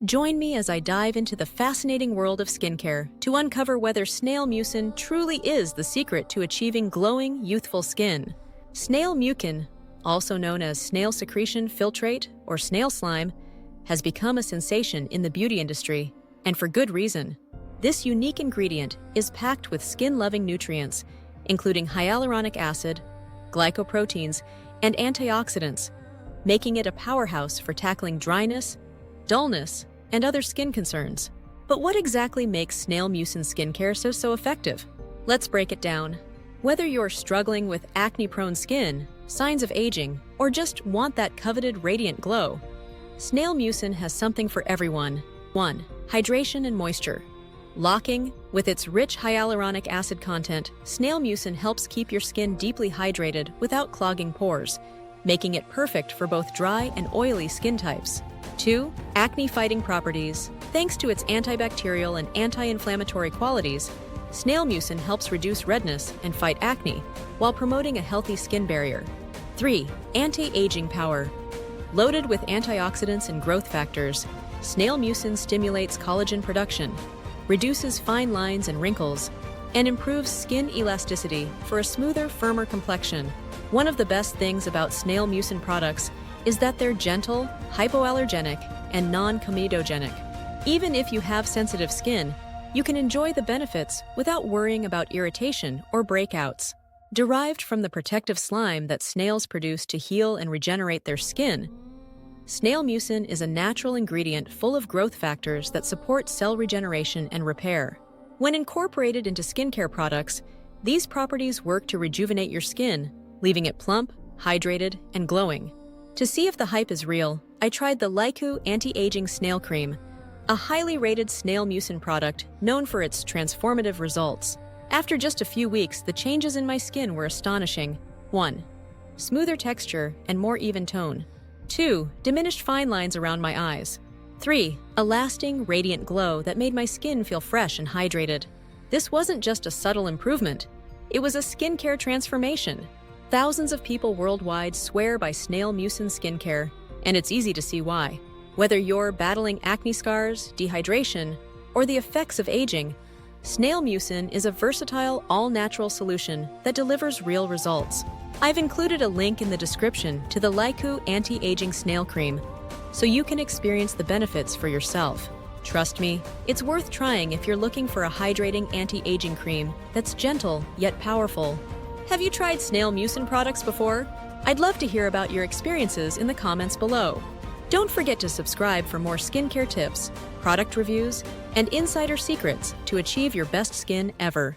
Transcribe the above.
Join me as I dive into the fascinating world of skincare to uncover whether Snail Mucin truly is the secret to achieving glowing, youthful skin. Snail Mucin, also known as snail secretion filtrate or snail slime, has become a sensation in the beauty industry, and for good reason. This unique ingredient is packed with skin-loving nutrients, including hyaluronic acid, glycoproteins, and antioxidants, making it a powerhouse for tackling dryness, dullness, and other skin concerns. But what exactly makes Snail Mucin skincare so effective? Let's break it down. Whether you're struggling with acne-prone skin, signs of aging, or just want that coveted radiant glow, Snail Mucin has something for everyone. 1. Hydration and moisture. Locking, with its rich hyaluronic acid content, Snail Mucin helps keep your skin deeply hydrated without clogging pores, making it perfect for both dry and oily skin types. 2. Acne-fighting properties. Thanks to its antibacterial and anti-inflammatory qualities, Snail Mucin helps reduce redness and fight acne while promoting a healthy skin barrier. 3. Anti-aging power. Loaded with antioxidants and growth factors, Snail Mucin stimulates collagen production, reduces fine lines and wrinkles, and improves skin elasticity for a smoother, firmer complexion. One of the best things about Snail Mucin products is that they're gentle, hypoallergenic, and non-comedogenic. Even if you have sensitive skin, you can enjoy the benefits without worrying about irritation or breakouts. Derived from the protective slime that snails produce to heal and regenerate their skin, Snail Mucin is a natural ingredient full of growth factors that support cell regeneration and repair. When incorporated into skincare products, these properties work to rejuvenate your skin, leaving it plump, hydrated, and glowing. To see if the hype is real, I tried the Lyku Anti-Aging Snail Cream, a highly rated Snail Mucin product known for its transformative results. After just a few weeks, the changes in my skin were astonishing. 1. Smoother texture and more even tone. 2. Diminished fine lines around my eyes. 3. A lasting, radiant glow that made my skin feel fresh and hydrated. This wasn't just a subtle improvement. It was a skincare transformation. Thousands of people worldwide swear by Snail Mucin skincare, and it's easy to see why. Whether you're battling acne scars, dehydration, or the effects of aging, Snail Mucin is a versatile, all-natural solution that delivers real results. I've included a link in the description to the Lyku Anti-Aging Snail Cream, so you can experience the benefits for yourself. Trust me, it's worth trying if you're looking for a hydrating anti-aging cream that's gentle yet powerful. Have you tried Snail Mucin products before? I'd love to hear about your experiences in the comments below. Don't forget to subscribe for more skincare tips, product reviews, and insider secrets to achieve your best skin ever.